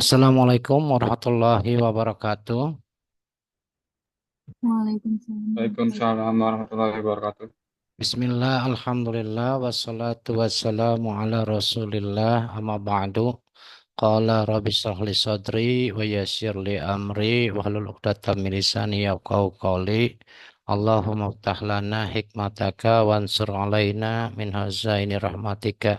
Assalamualaikum warahmatullahi wabarakatuh. Waalaikumsalam warahmatullahi Waalaikumsalam warahmatullahi wabarakatuh. Bismillah, alhamdulillah, wassalatu wassalamu ala rasulillah, amma ba'du. Qala rabbi shrah li sadri wa yassir li amri wahlul 'uqdatam min lisani yafqahu qawli. Allahumma iftah lana hikmataka wansur alaina min hazaini rahmatika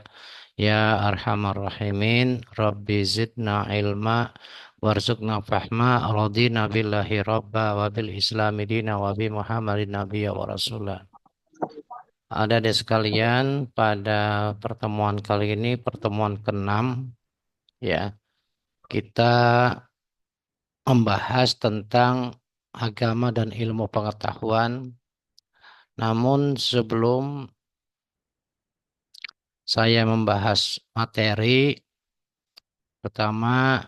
ya arhamar rahimin. Rabbi zidna ilma warzuqna fahma radina billahi rabba wa bil islami dina wa bi muhammadin nabiyya wa rasulah. Ada di sekalian, pada pertemuan kali ini pertemuan ke-6, ya. Kita membahas tentang agama dan ilmu pengetahuan. Namun sebelum saya membahas materi, pertama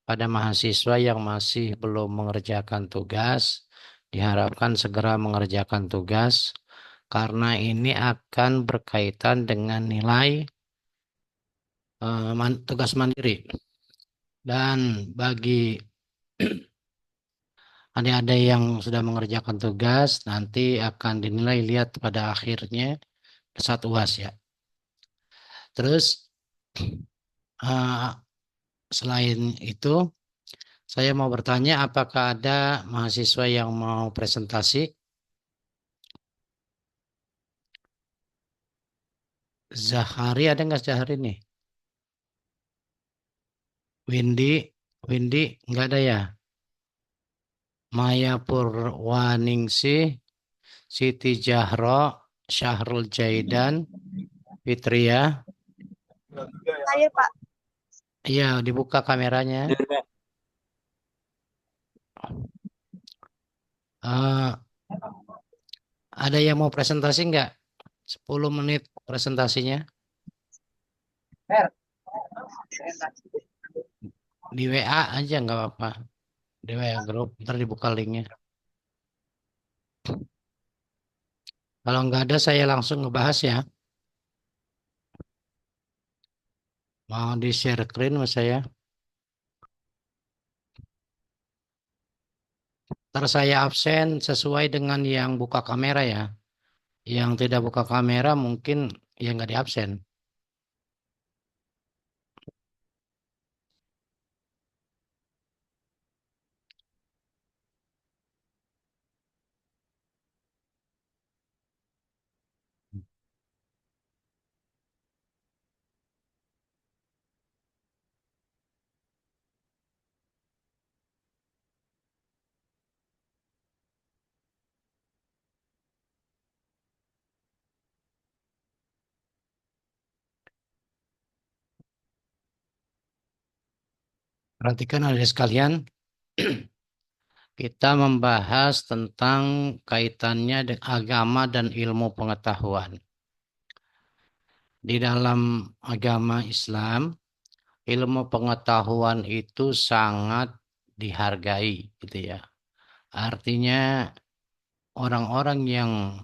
pada mahasiswa yang masih belum mengerjakan tugas, diharapkan segera mengerjakan tugas karena ini akan berkaitan dengan nilai tugas mandiri. Dan bagi adik-adik yang sudah mengerjakan tugas, nanti akan dinilai lihat pada akhirnya saat UAS ya. Terus eh, selain itu, saya mau bertanya apakah ada mahasiswa yang mau presentasi? Zahari ada nggak Zahari nih? Windy, Windy nggak ada ya? Maya Purwaningsih, Siti Jahro, Syahrul Jaidan, Fitria. Saya Pak. Iya, dibuka kameranya. Eh, ada yang mau presentasi nggak? 10 menit presentasinya. Di WA aja nggak apa-apa. Di WA grup, ntar dibuka linknya. Kalau nggak ada, saya langsung ngebahas ya. Mau di-share screen sama saya. Ntar saya absen sesuai dengan yang buka kamera ya. Yang tidak buka kamera mungkin yang nggak di absen. Perhatikan ada sekalian, kita membahas tentang kaitannya dengan agama dan ilmu pengetahuan. Di dalam agama Islam, ilmu pengetahuan itu sangat dihargai, gitu ya. Artinya orang-orang yang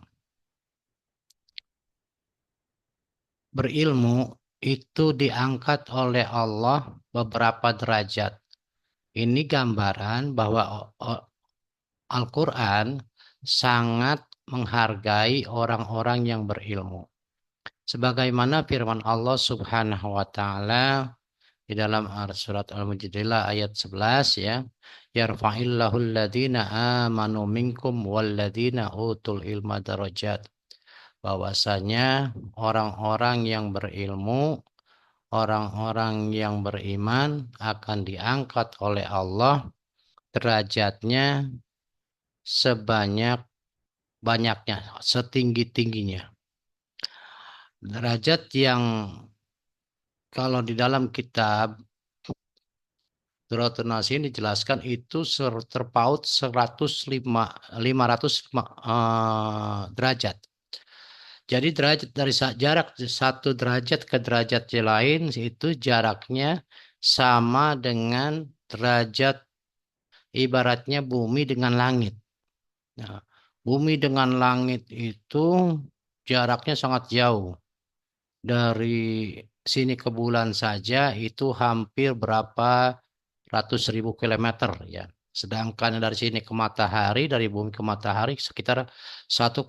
berilmu itu diangkat oleh Allah beberapa derajat. Ini gambaran bahwa Al-Quran sangat menghargai orang-orang yang berilmu. Sebagaimana firman Allah Subhanahu wa taala di dalam surat Al-Mujadilah ayat 11 ya. Yarfa'illahu alladhina amanu minkum walladhina utul ilma darajat. Bahwasanya orang-orang yang berilmu, orang-orang yang beriman akan diangkat oleh Allah derajatnya sebanyak-banyaknya, setinggi-tingginya. Derajat yang kalau di dalam kitab Duratun Nasin dijelaskan itu terpaut 505 derajat. Jadi derajat dari jarak satu derajat ke derajat yang lain itu jaraknya sama dengan derajat ibaratnya bumi dengan langit. Nah, bumi dengan langit itu jaraknya sangat jauh. Dari sini ke bulan saja itu hampir berapa ratus ribu kilometer ya. Sedangkan dari sini ke matahari, dari bumi ke matahari sekitar 1,5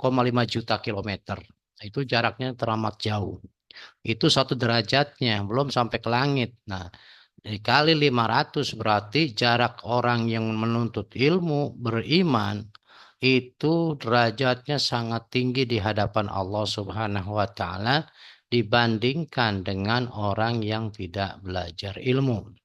juta kilometer. Itu jaraknya teramat jauh. Itu satu derajatnya, belum sampai ke langit. Nah, dikali 500 berarti jarak orang yang menuntut ilmu, beriman, itu derajatnya sangat tinggi di hadapan Allah Subhanahu wa taala dibandingkan dengan orang yang tidak belajar ilmu.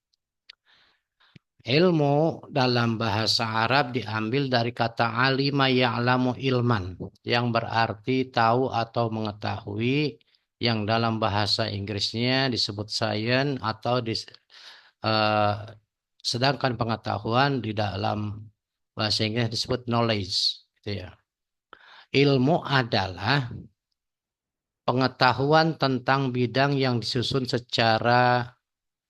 Ilmu dalam bahasa Arab diambil dari kata alima ya'lamu ilman yang berarti tahu atau mengetahui, yang dalam bahasa Inggrisnya disebut science atau eh, sedangkan pengetahuan di dalam bahasa Inggris disebut knowledge gitu ya. Ilmu adalah pengetahuan tentang bidang yang disusun secara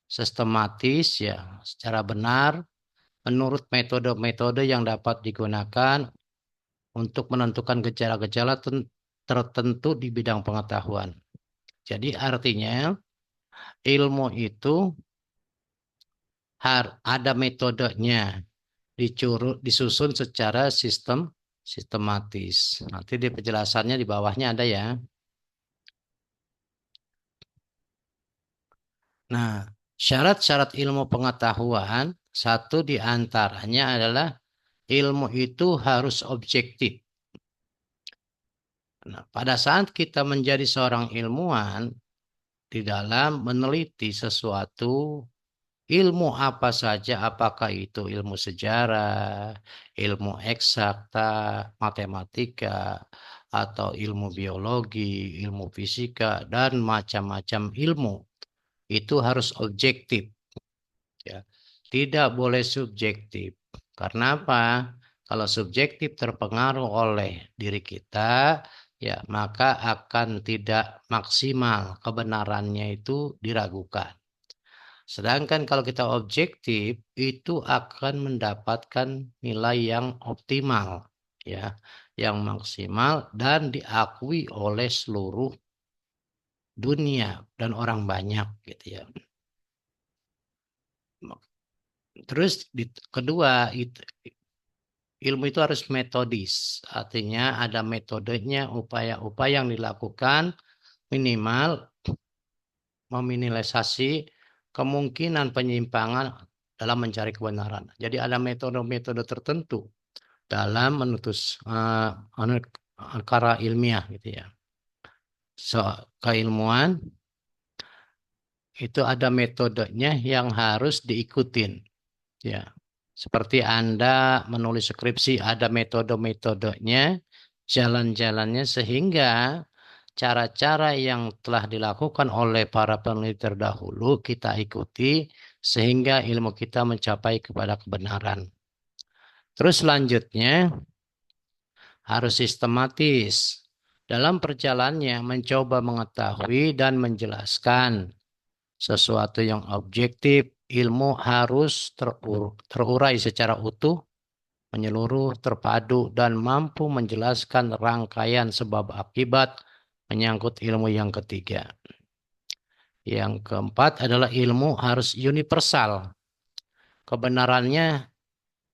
sistematis ya, secara benar menurut metode-metode yang dapat digunakan untuk menentukan gejala-gejala tertentu di bidang pengetahuan. Jadi artinya ilmu itu ada metodenya, disusun secara sistematis. Nanti di penjelasannya di bawahnya ada ya. Nah, syarat-syarat ilmu pengetahuan, satu di antaranya adalah ilmu itu harus objektif. Nah, pada saat kita menjadi seorang ilmuwan, di dalam meneliti sesuatu, ilmu apa saja, apakah itu ilmu sejarah, ilmu eksakta, matematika, atau ilmu biologi, ilmu fisika, dan macam-macam ilmu, itu harus objektif. Ya. Tidak boleh subjektif. Karena apa? Kalau subjektif terpengaruh oleh diri kita, ya maka akan tidak maksimal, kebenarannya itu diragukan. Sedangkan kalau kita objektif, itu akan mendapatkan nilai yang optimal, ya, yang maksimal dan diakui oleh seluruh dunia dan orang banyak, gitu ya. Terus kedua, ilmu itu harus metodis, artinya ada metodenya, upaya-upaya yang dilakukan minimal meminimalisasi kemungkinan penyimpangan dalam mencari kebenaran. Jadi ada metode-metode tertentu dalam menutus perkara ilmiah gitu ya. So, keilmuan itu ada metodenya yang harus diikutin ya. Seperti Anda menulis skripsi ada metode-metodenya, jalan-jalannya, sehingga cara-cara yang telah dilakukan oleh para peneliti terdahulu kita ikuti sehingga ilmu kita mencapai kepada kebenaran. Terus selanjutnya harus sistematis. Dalam perjalanannya mencoba mengetahui dan menjelaskan sesuatu yang objektif, ilmu harus terurai secara utuh, menyeluruh, terpadu, dan mampu menjelaskan rangkaian sebab akibat menyangkut ilmu yang ketiga. Yang keempat adalah ilmu harus universal. Kebenarannya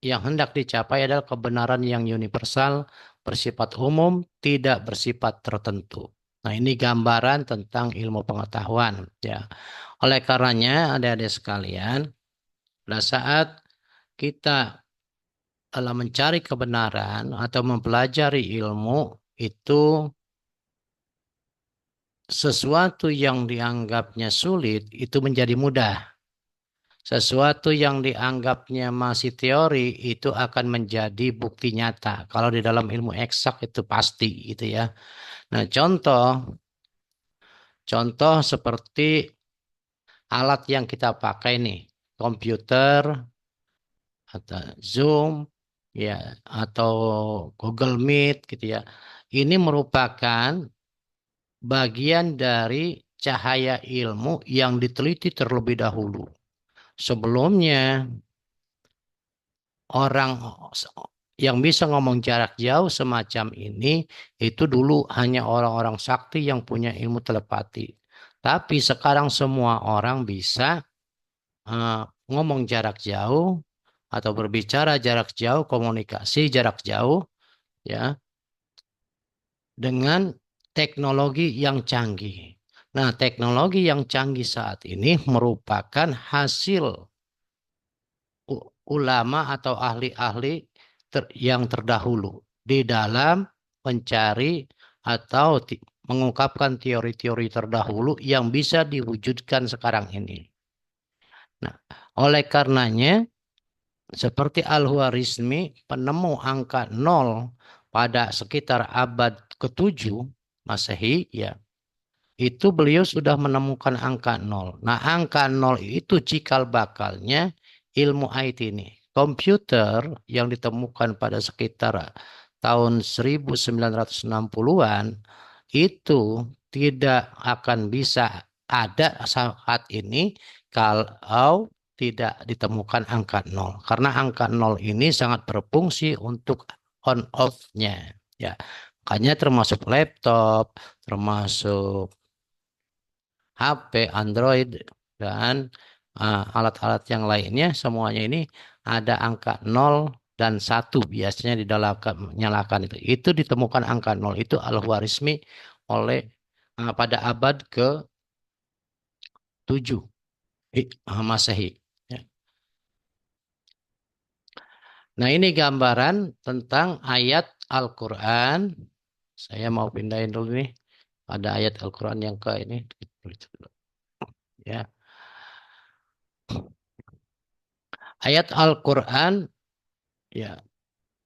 yang hendak dicapai adalah kebenaran yang universal, bersifat umum, tidak bersifat tertentu. Nah, ini gambaran tentang ilmu pengetahuan. Ya. Oleh karenanya, adik-adik sekalian, pada saat kita dalam mencari kebenaran atau mempelajari ilmu, itu sesuatu yang dianggapnya sulit, itu menjadi mudah. Sesuatu yang dianggapnya masih teori itu akan menjadi bukti nyata. Kalau di dalam ilmu eksak itu pasti gitu ya. Nah, contoh seperti alat yang kita pakai nih, komputer atau Zoom ya atau Google Meet gitu ya. Ini merupakan bagian dari cahaya ilmu yang diteliti terlebih dahulu. Sebelumnya orang yang bisa ngomong jarak jauh semacam ini itu dulu hanya orang-orang sakti yang punya ilmu telepati. Tapi sekarang semua orang bisa ngomong jarak jauh atau berbicara jarak jauh, komunikasi jarak jauh, ya, dengan teknologi yang canggih. Nah, teknologi yang canggih saat ini merupakan hasil ulama atau ahli-ahli yang terdahulu di dalam mencari atau mengungkapkan teori-teori terdahulu yang bisa diwujudkan sekarang ini. Nah, oleh karenanya, seperti Al-Khwarizmi, penemu angka nol pada sekitar abad ke-7 Masehi, ya, itu beliau sudah menemukan angka nol. Nah, angka nol itu cikal bakalnya ilmu IT ini. Komputer yang ditemukan pada sekitar tahun 1960-an itu tidak akan bisa ada saat ini kalau tidak ditemukan angka nol. Karena angka nol ini sangat berfungsi untuk on off-nya. Ya, makanya termasuk laptop, termasuk HP, Android, dan alat-alat yang lainnya, semuanya ini ada angka 0 dan 1 biasanya di dalam menyalakan itu. Itu ditemukan angka 0 itu Al-Khwarizmi oleh pada abad ke-7 Masehi. Ya. Nah, ini gambaran tentang ayat Al-Quran. Saya mau pindahin dulu nih. Ada ayat Al-Quran yang ke ini. Ya. Ayat Al-Quran, ya,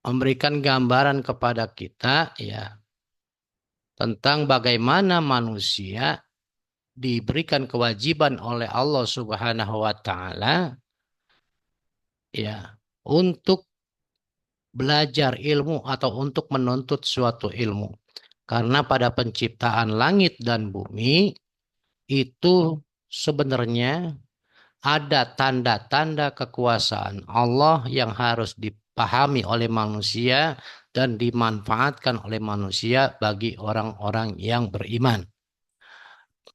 memberikan gambaran kepada kita, ya, tentang bagaimana manusia diberikan kewajiban oleh Allah Subhanahu wa taala, ya, untuk belajar ilmu atau untuk menuntut suatu ilmu. Karena pada penciptaan langit dan bumi itu sebenarnya ada tanda-tanda kekuasaan Allah yang harus dipahami oleh manusia dan dimanfaatkan oleh manusia bagi orang-orang yang beriman.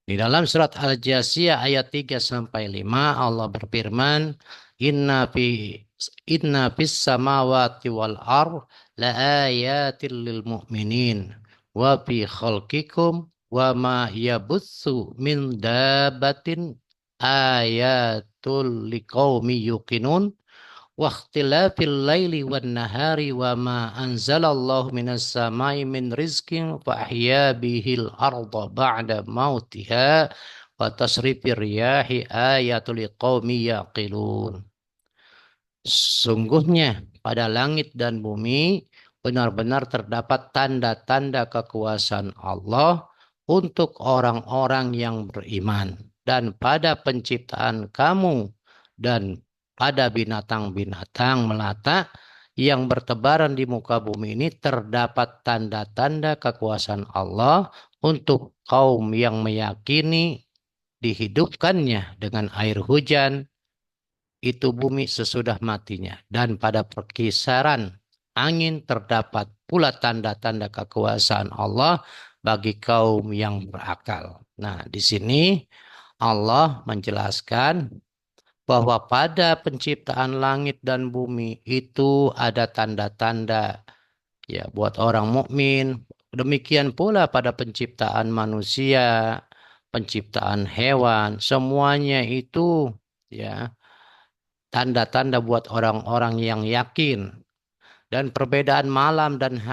Di dalam surat Al-Jasiyah ayat 3 sampai 5 Allah berfirman, "Inna fi inna fis samawati wal ar la ayatil lil mu'minin wa fi khalqikum wa ma yabutsu min dabatin ayatul liqaumi yuqinun." واختلاف الليل والنهار وما أنزل الله من السماء من رزق فأحيا به الأرض بعد موتها وتصريف الرياح آيات لقوم يعقلون. Sungguhnya pada langit dan bumi benar-benar terdapat tanda-tanda kekuasaan Allah untuk orang-orang yang beriman. Dan pada penciptaan kamu dan pada binatang-binatang melata yang bertebaran di muka bumi ini terdapat tanda-tanda kekuasaan Allah untuk kaum yang meyakini dihidupkannya dengan air hujan itu bumi sesudah matinya. Dan pada perkisaran angin terdapat pula tanda-tanda kekuasaan Allah bagi kaum yang berakal. Nah, di sini Allah menjelaskan bahwa pada penciptaan langit dan bumi itu ada tanda-tanda, ya, buat orang mukmin. Demikian pula pada penciptaan manusia, penciptaan hewan, semuanya itu, ya, tanda-tanda buat orang-orang yang yakin. Dan perbedaan malam dan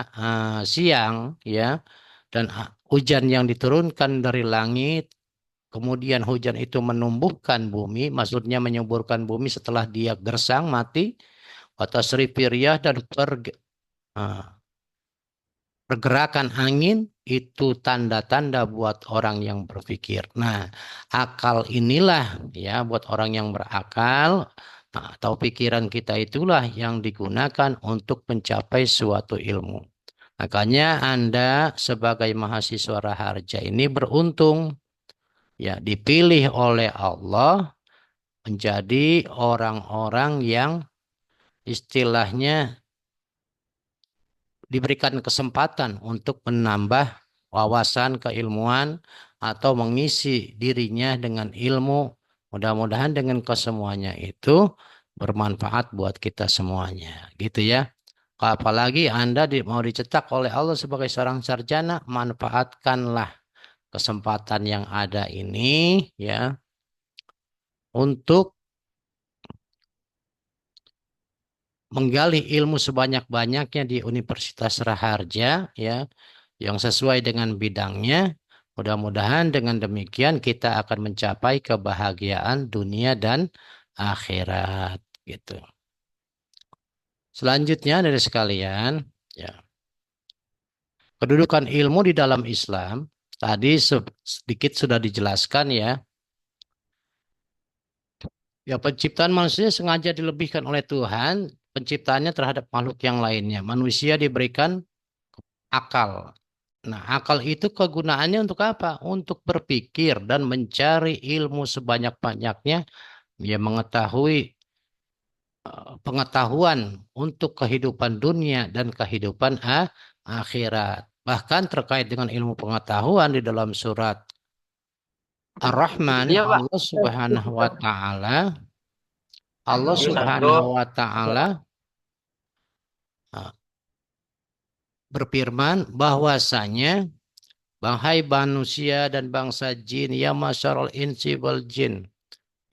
siang, ya, dan hujan yang diturunkan dari langit, kemudian hujan itu menumbuhkan bumi, maksudnya menyuburkan bumi setelah dia gersang mati, atau seripiriah dan pergerakan angin itu tanda-tanda buat orang yang berpikir. Nah, akal inilah, ya, buat orang yang berakal, atau pikiran kita itulah yang digunakan untuk mencapai suatu ilmu. Makanya Anda sebagai mahasiswa Raharja ini beruntung, ya, dipilih oleh Allah menjadi orang-orang yang istilahnya diberikan kesempatan untuk menambah wawasan keilmuan atau mengisi dirinya dengan ilmu Mudah-mudahan dengan kesemuanya itu bermanfaat buat kita semuanya, gitu ya. Apalagi Anda mau dicetak oleh Allah sebagai seorang sarjana, manfaatkanlah kesempatan yang ada ini ya untuk menggali ilmu sebanyak-banyaknya di Universitas Raharja ya yang sesuai dengan bidangnya. Mudah-mudahan dengan demikian kita akan mencapai kebahagiaan dunia dan akhirat gitu. Selanjutnya dari sekalian ya, kedudukan ilmu di dalam Islam tadi sedikit sudah dijelaskan ya. Ya, penciptaan manusia sengaja dilebihkan oleh Tuhan, penciptaannya terhadap makhluk yang lainnya. Manusia diberikan akal. Nah, akal itu kegunaannya untuk apa? Untuk berpikir dan mencari ilmu sebanyak-banyaknya, ya mengetahui pengetahuan untuk kehidupan dunia dan kehidupan akhirat. Bahkan terkait dengan ilmu pengetahuan di dalam surat Ar-Rahman, Iya, Pak. Allah Subhanahu wa taala Allah Ini satu. Subhanahu wa taala berfirman bahwasanya Bahai manusia dan bangsa jin, ya masyarul insi wal jin.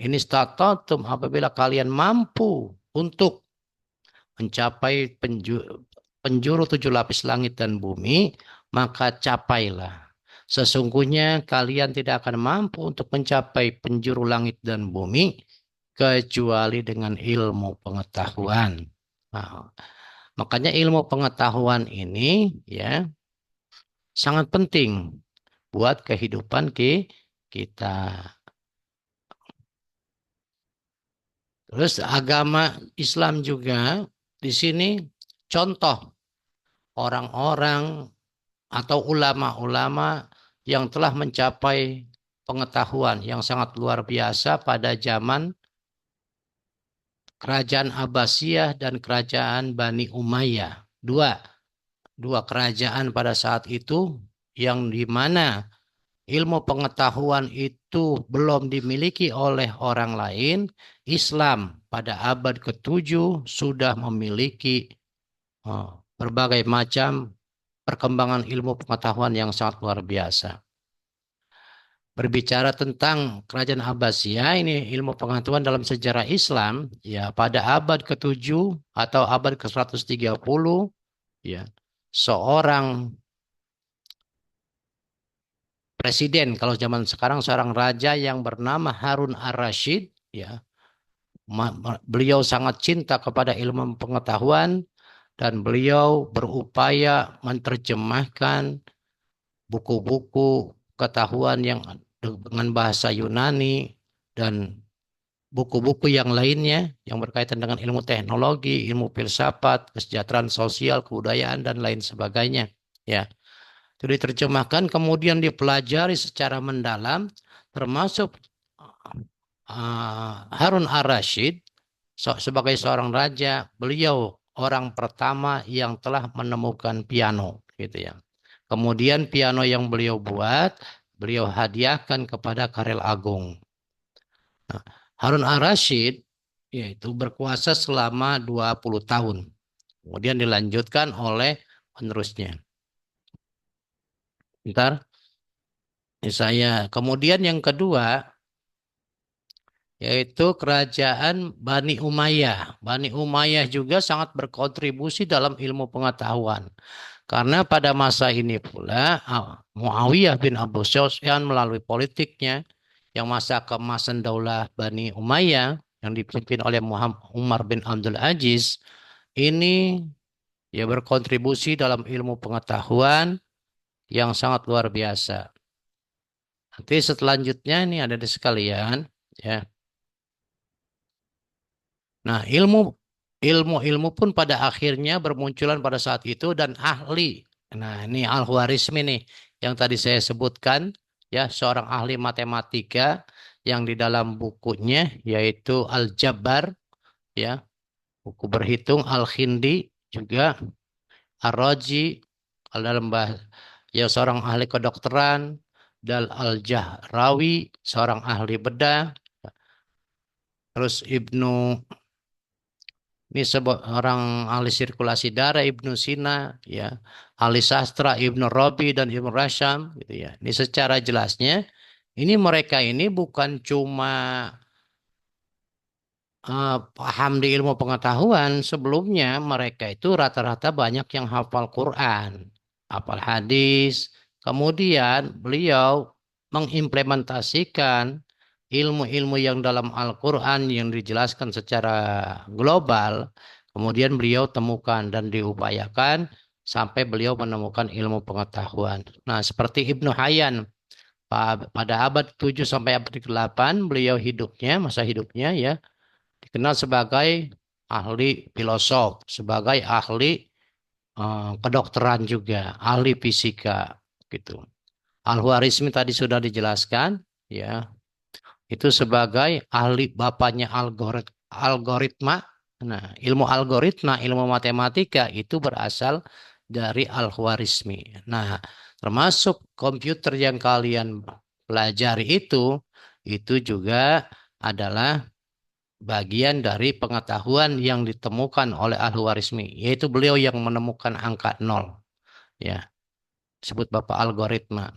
Ini statatum apabila kalian mampu untuk mencapai penjuru tujuh lapis langit dan bumi, maka capailah. Sesungguhnya kalian tidak akan mampu untuk mencapai penjuru langit dan bumi kecuali dengan ilmu pengetahuan. Nah, makanya ilmu pengetahuan ini ya sangat penting buat kehidupan kita. Terus agama Islam juga di sini contoh orang-orang atau ulama-ulama yang telah mencapai pengetahuan yang sangat luar biasa pada zaman kerajaan Abbasiyah dan kerajaan Bani Umayyah. Dua kerajaan pada saat itu yang di mana ilmu pengetahuan itu belum dimiliki oleh orang lain. Islam pada abad ke-7 sudah memiliki berbagai macam perkembangan ilmu pengetahuan yang sangat luar biasa. Berbicara tentang kerajaan Abbasiyah, ini ilmu pengetahuan dalam sejarah Islam, ya pada abad ke-7 atau abad ke-130, ya seorang presiden, kalau zaman sekarang seorang raja yang bernama Harun ar-Rasyid, ya beliau sangat cinta kepada ilmu pengetahuan dan beliau berupaya menerjemahkan buku-buku ketahuan yang dengan bahasa Yunani dan buku-buku yang lainnya yang berkaitan dengan ilmu teknologi, ilmu filsafat, kesejahteraan sosial, kebudayaan dan lain sebagainya. Ya, itu diterjemahkan kemudian dipelajari secara mendalam, termasuk Harun ar-Rasyid sebagai seorang raja, beliau orang pertama yang telah menemukan piano, gitu ya. Kemudian piano yang beliau buat, beliau hadiahkan kepada Karel Agung. Nah, Harun ar-Rasyid yaitu berkuasa selama 20 tahun. Kemudian dilanjutkan oleh penerusnya. Bentar. Saya. Kemudian yang kedua yaitu kerajaan Bani Umayyah. Bani Umayyah juga sangat berkontribusi dalam ilmu pengetahuan. Karena pada masa ini pula Muawiyah bin Abu Sufyan melalui politiknya yang masa keemasan Daulah Bani Umayyah yang dipimpin oleh Muhammad Umar bin Abdul Aziz ini ya berkontribusi dalam ilmu pengetahuan yang sangat luar biasa. Nanti selanjutnya ini ada di sekalian ya. Nah, ilmu pun pada akhirnya bermunculan pada saat itu dan ahli. Nah, ini Al-Khwarizmi nih yang tadi saya sebutkan ya, seorang ahli matematika yang di dalam bukunya yaitu Al-Jabbar ya, buku berhitung Al-Khindi juga Ar-Raji dalam ya seorang ahli kedokteran dan Al-Jahrawi seorang ahli bedah. Terus ini orang ahli sirkulasi darah Ibnu Sina, ya, ahli sastra Ibnu Rabi dan Ibnu Rasham, gitu ya. Ini secara jelasnya, ini mereka ini bukan cuma paham di ilmu pengetahuan, sebelumnya mereka itu rata-rata banyak yang hafal Quran, hafal hadis. Kemudian beliau mengimplementasikan ilmu-ilmu yang dalam Al-Quran yang dijelaskan secara global. Kemudian beliau temukan dan diupayakan sampai beliau menemukan ilmu pengetahuan. Nah, seperti Ibnu Hayyan pada abad 7 sampai abad 8 beliau hidupnya, masa hidupnya ya, dikenal sebagai ahli filosof, sebagai ahli kedokteran juga, ahli fisika gitu. Al-Khwarizmi tadi sudah dijelaskan, ya, itu sebagai ahli bapaknya algoritma. Nah, ilmu algoritma, ilmu matematika itu berasal dari Al-Khwarizmi. Nah, termasuk komputer yang kalian pelajari itu juga adalah bagian dari pengetahuan yang ditemukan oleh Al-Khwarizmi, yaitu beliau yang menemukan angka nol, ya, disebut bapak algoritma.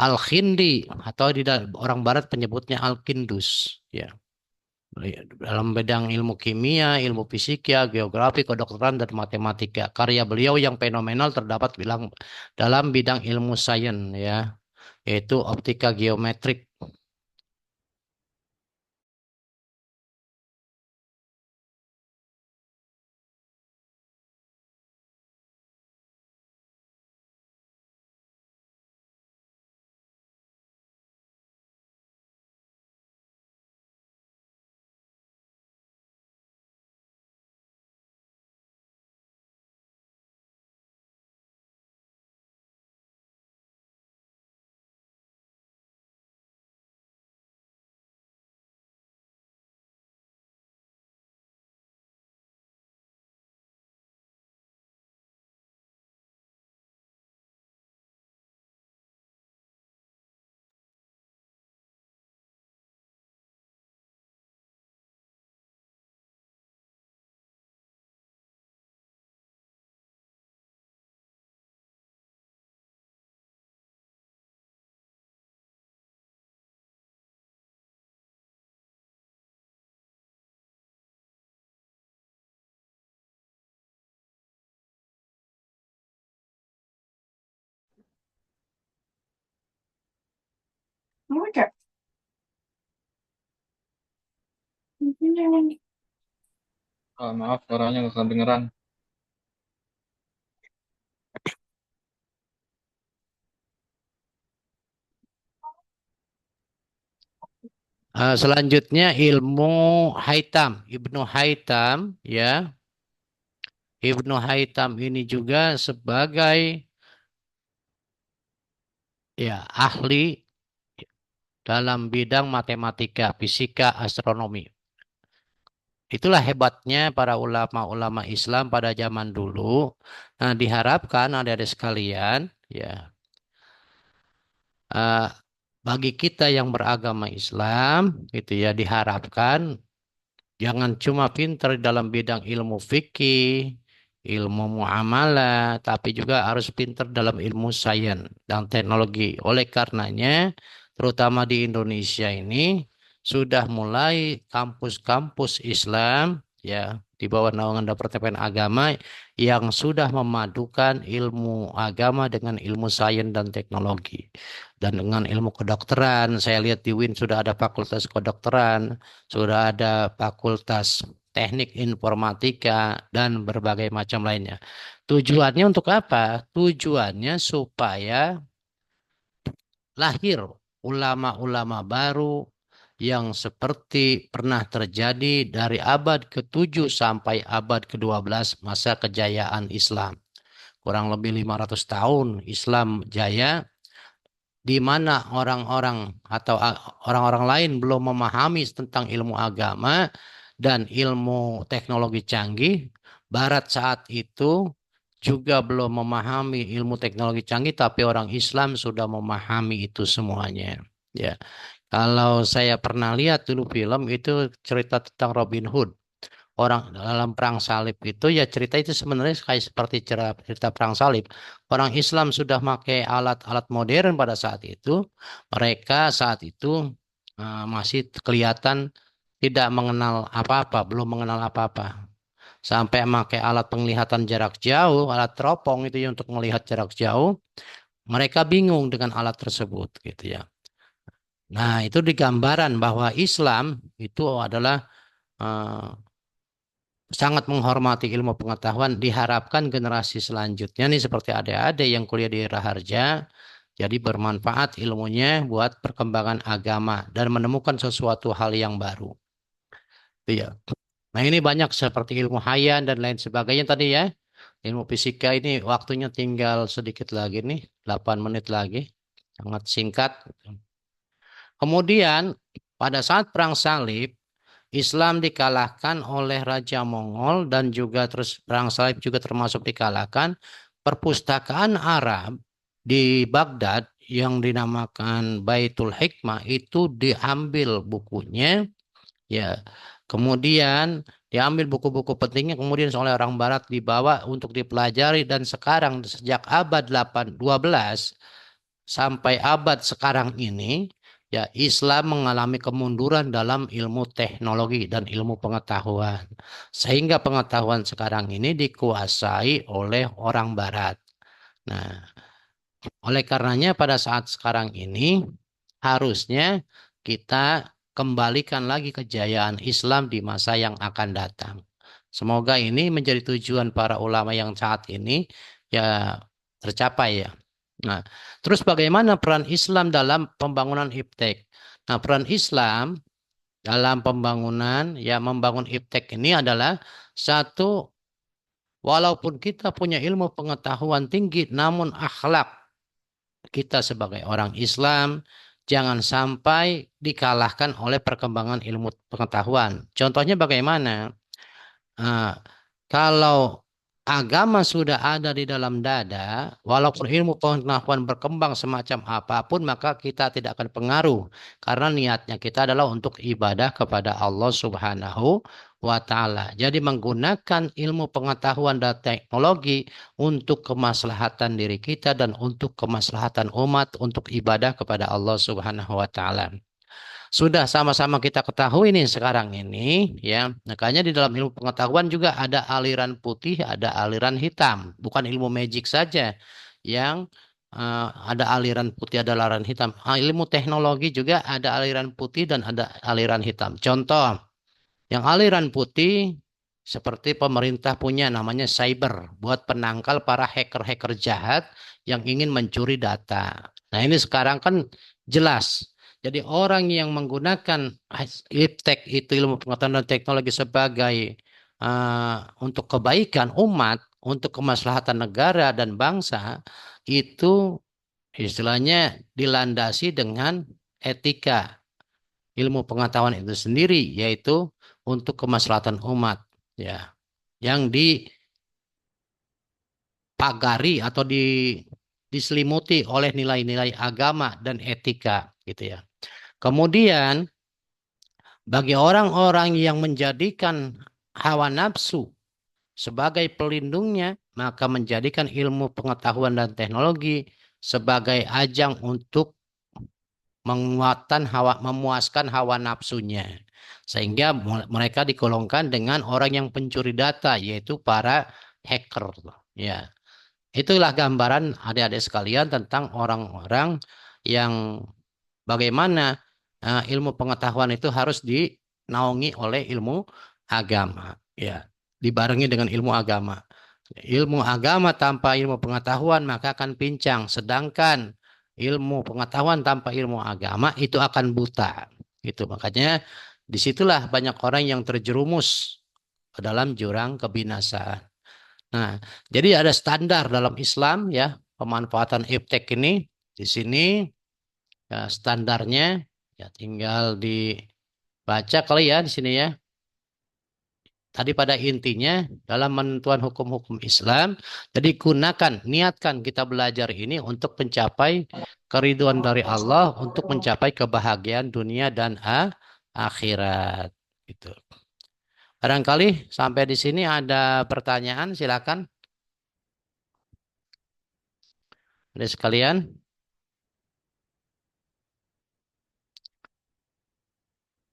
Al-Khindi atau orang barat penyebutnya Al-Kindus, ya. Dalam bidang ilmu kimia, ilmu fisika, geografi, kedokteran dan matematika. Karya beliau yang fenomenal terdapat dalam bidang ilmu sains, ya, yaitu optika geometrik. Oke. Maaf, suaranya nggak kedengeran. Selanjutnya ilmu Haitam, Ibnu Haitam, ya. Ibnu Haitam ini juga sebagai, ya, ahli dalam bidang matematika, fisika, astronomi. Itulah hebatnya para ulama-ulama Islam pada zaman dulu. Nah, diharapkan adik-adik sekalian, ya, eh, bagi kita yang beragama Islam, gitu ya, diharapkan jangan cuma pintar dalam bidang ilmu fikih, ilmu muamalah, tapi juga harus pintar dalam ilmu sains dan teknologi. Oleh karenanya, terutama di Indonesia ini sudah mulai kampus-kampus Islam, ya, di bawah naungan Departemen Agama yang sudah memadukan ilmu agama dengan ilmu sains dan teknologi. Dan dengan ilmu kedokteran, saya lihat di UIN sudah ada fakultas kedokteran, sudah ada fakultas teknik informatika dan berbagai macam lainnya. Tujuannya untuk apa? Tujuannya supaya lahir ulama-ulama baru yang seperti pernah terjadi dari abad ke-7 sampai abad ke-12 masa kejayaan Islam. Kurang lebih 500 tahun Islam jaya, di mana orang-orang atau orang-orang lain belum memahami tentang ilmu agama dan ilmu teknologi canggih. Barat saat itu juga belum memahami ilmu teknologi canggih, tapi orang Islam sudah memahami itu semuanya. Ya, Kalau saya pernah lihat dulu film itu cerita tentang Robin Hood. Orang dalam perang salib itu ya cerita itu sebenarnya kayak seperti cerita perang salib. Orang Islam sudah pakai alat-alat modern pada saat itu. Mereka saat itu masih kelihatan tidak mengenal apa-apa, belum mengenal apa-apa. Sampai pakai alat penglihatan jarak jauh, alat teropong itu ya untuk melihat jarak jauh. Mereka bingung dengan alat tersebut gitu ya. Nah, itu digambaran bahwa Islam itu adalah eh, sangat menghormati ilmu pengetahuan. Diharapkan generasi selanjutnya nih seperti adik-adik yang kuliah di Raharja, jadi bermanfaat ilmunya buat perkembangan agama dan menemukan sesuatu hal yang baru. Iya. Nah, ini banyak seperti ilmu hayan dan lain sebagainya tadi ya. Ilmu fisika ini waktunya tinggal sedikit lagi nih, 8 menit lagi. Sangat singkat. Kemudian pada saat perang salib Islam dikalahkan oleh Raja Mongol dan juga terus perang salib juga termasuk dikalahkan. Perpustakaan Arab di Baghdad yang dinamakan Baitul Hikmah itu diambil bukunya, ya. Kemudian diambil buku-buku pentingnya kemudian oleh orang Barat dibawa untuk dipelajari dan sekarang sejak abad 12 sampai abad sekarang ini ya Islam mengalami kemunduran dalam ilmu teknologi dan ilmu pengetahuan. Sehingga pengetahuan sekarang ini dikuasai oleh orang barat. Nah, oleh karenanya pada saat sekarang ini harusnya kita kembalikan lagi kejayaan Islam di masa yang akan datang. Semoga ini menjadi tujuan para ulama yang saat ini ya tercapai ya. Nah, terus bagaimana peran Islam dalam pembangunan IPTEK? Nah, peran Islam dalam pembangunan ya membangun IPTEK ini adalah satu, walaupun kita punya ilmu pengetahuan tinggi, namun akhlak kita sebagai orang Islam jangan sampai dikalahkan oleh perkembangan ilmu pengetahuan. Contohnya bagaimana? Nah, kalau agama sudah ada di dalam dada, walaupun ilmu pengetahuan berkembang semacam apapun, maka kita tidak akan pengaruh. Karena niatnya kita adalah untuk ibadah kepada Allah Subhanahu wa Ta'ala. Jadi menggunakan ilmu pengetahuan dan teknologi untuk kemaslahatan diri kita dan untuk kemaslahatan umat, untuk ibadah kepada Allah Subhanahu wa Ta'ala. Sudah sama-sama kita ketahui nih sekarang ini ya. Makanya di dalam ilmu pengetahuan juga ada aliran putih, ada aliran hitam. Bukan ilmu magic saja yang ada aliran putih, ada aliran hitam. Ilmu teknologi juga ada aliran putih dan ada aliran hitam. Contoh, yang aliran putih seperti pemerintah punya namanya cyber buat penangkal para hacker-hacker jahat yang ingin mencuri data. Nah, ini sekarang kan jelas. Jadi orang yang menggunakan iptek itu ilmu pengetahuan dan teknologi sebagai untuk kebaikan umat, untuk kemaslahatan negara dan bangsa itu istilahnya dilandasi dengan etika ilmu pengetahuan itu sendiri yaitu untuk kemaslahatan umat ya yang dipagari atau diselimuti oleh nilai-nilai agama dan etika gitu ya. Kemudian bagi orang-orang yang menjadikan hawa nafsu sebagai pelindungnya maka menjadikan ilmu pengetahuan dan teknologi sebagai ajang untuk menguatkan hawa memuaskan hawa nafsunya sehingga mereka digolongkan dengan orang yang pencuri data yaitu para hacker ya itulah gambaran adik-adik sekalian tentang orang-orang yang bagaimana ilmu pengetahuan itu harus dinaungi oleh ilmu agama ya dibarengi dengan ilmu agama. Ilmu agama tanpa ilmu pengetahuan maka akan pincang, sedangkan ilmu pengetahuan tanpa ilmu agama itu akan buta. Itu makanya disitulah banyak orang yang terjerumus ke dalam jurang kebinasaan. Nah, jadi ada standar dalam Islam ya pemanfaatan iptek ini di sini ya, standarnya ya tinggal dibaca kali ya di sini ya. Tadi pada intinya dalam menentukan hukum-hukum Islam, jadi niatkan kita belajar ini untuk mencapai keriduan dari Allah, untuk mencapai kebahagiaan dunia dan akhirat. Gitu. Barangkali sampai di sini ada pertanyaan, silakan. Ada sekalian.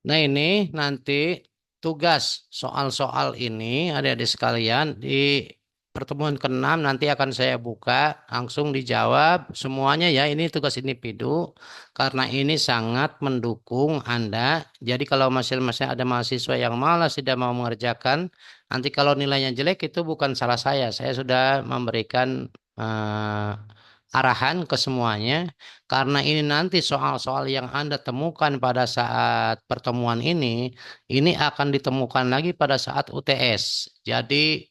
Nah ini nanti tugas soal-soal ini adik-adik sekalian di pertemuan ke-6 nanti akan saya buka langsung dijawab semuanya ya. Ini tugas individu karena ini sangat mendukung Anda. Jadi kalau masing-masing ada mahasiswa yang malas tidak mau mengerjakan, nanti kalau nilainya jelek itu bukan salah saya. Saya sudah memberikan arahan ke semuanya. Karena ini nanti soal-soal yang Anda temukan pada saat pertemuan ini akan ditemukan lagi pada saat UTS. Jadi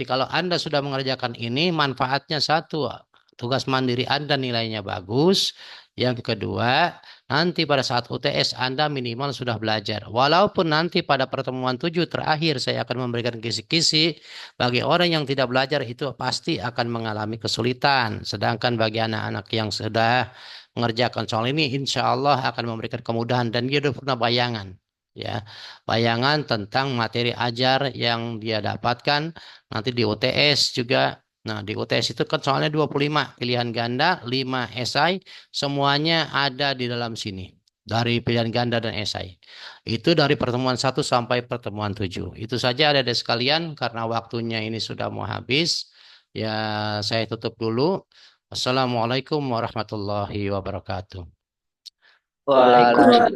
kalau Anda sudah mengerjakan ini, manfaatnya satu, tugas mandiri Anda nilainya bagus. Yang kedua, nanti pada saat UTS Anda minimal sudah belajar. Walaupun nanti pada pertemuan 7 terakhir saya akan memberikan kisi-kisi, bagi orang yang tidak belajar itu pasti akan mengalami kesulitan. Sedangkan bagi anak-anak yang sudah mengerjakan soal ini, insya Allah akan memberikan kemudahan dan dia sudah pernah bayangan. Ya, bayangan tentang materi ajar yang dia dapatkan nanti di UTS juga. Nah, di UTS itu kan soalnya 25 pilihan ganda, 5 esai, semuanya ada di dalam sini. Dari pilihan ganda dan esai. Itu dari pertemuan 1 sampai pertemuan 7. Itu saja ada sekalian karena waktunya ini sudah mau habis. Ya, saya tutup dulu. Assalamualaikum warahmatullahi wabarakatuh. Waalaikumsalam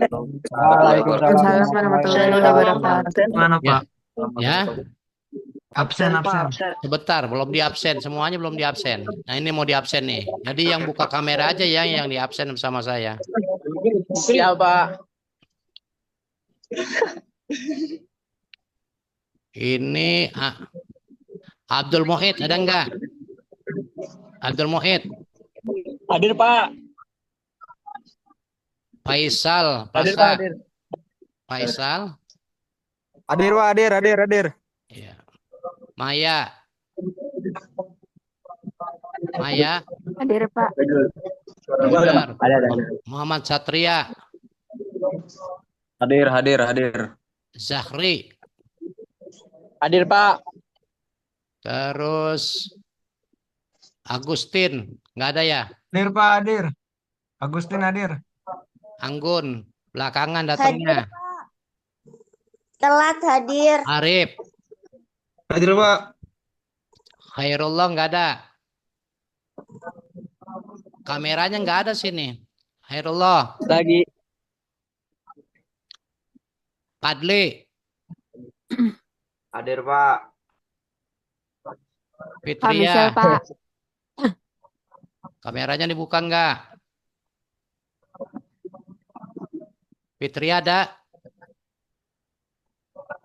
Waalaikumsalam warahmatullahi warahmatullahi wabarakatuh. wabarakatuh. Mana Ya, Pak? ya, Absen, absen. sebentar, belum diabsen, semuanya belum diabsen. Nah, ini mau diabsen nih. Jadi yang buka kamera aja ya yang diabsen bersama saya. Siapa? Ini Abdul Muhid, ada enggak? Abdul Muhid, Hadir Pak. Faisal, Hadir Pak. Pasa, Hadir. Faisal, Hadir Pak, hadir. ya. Maya, Maya, Hadir Pak. benar. Ada. Muhammad Satria, Hadir. Zahri, Hadir Pak. terus Agustin, enggak ada ya? Hadir Pak, hadir. Agustin hadir. Anggun, belakangan datangnya. Telat hadir. Arif, Hadir Pak. Khairullah enggak ada. Kameranya enggak ada sini. Khairullah, Lagi. Padli, Hadir Pak. Pak Michelle, Fitria, Pak. kameranya dibuka enggak? Fitria ada?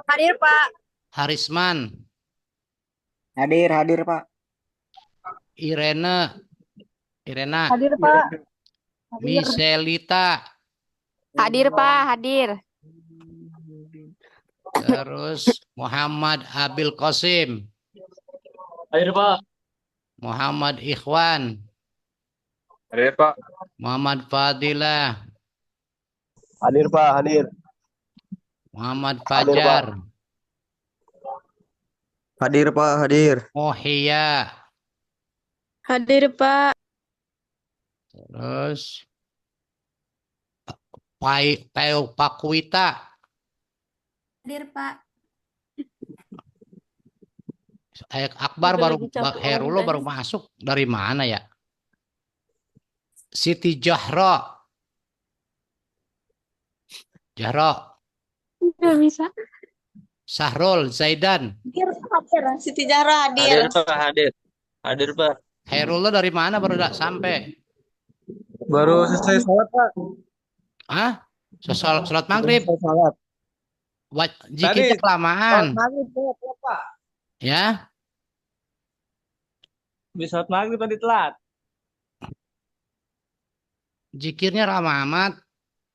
Hadir Pak. Harisman, Hadir Pak. Irena, Hadir Pak. Miselita, Hadir Pak, hadir. terus Muhammad Abil Qasim, Hadir Pak. Muhammad Ikhwan, Hadir Pak. Muhammad Fadilah, Hadir Pak. Hadir. Muhammad Hadir, Pak. Fajar, Hadir Pak. Hadir. Mohia, Hadir Pak. terus Pakuita, Hadir Pak. Akbar Udah baru lagi capek Herullah baru orangnya. masuk dari mana ya? Siti Jahro, Nggak bisa. Sahrul Zaidan, Hadir. Siti Zahra hadir. Pak. Hadir Pak. Herullah dari mana baru tidak sampai? Baru selesai sholat Pak. Ah, sholat maghrib. Sholat. Zikirnya kelamaan. maghrib Pak. Ya, Bisa maghrib tadi telat. zikirnya lama amat.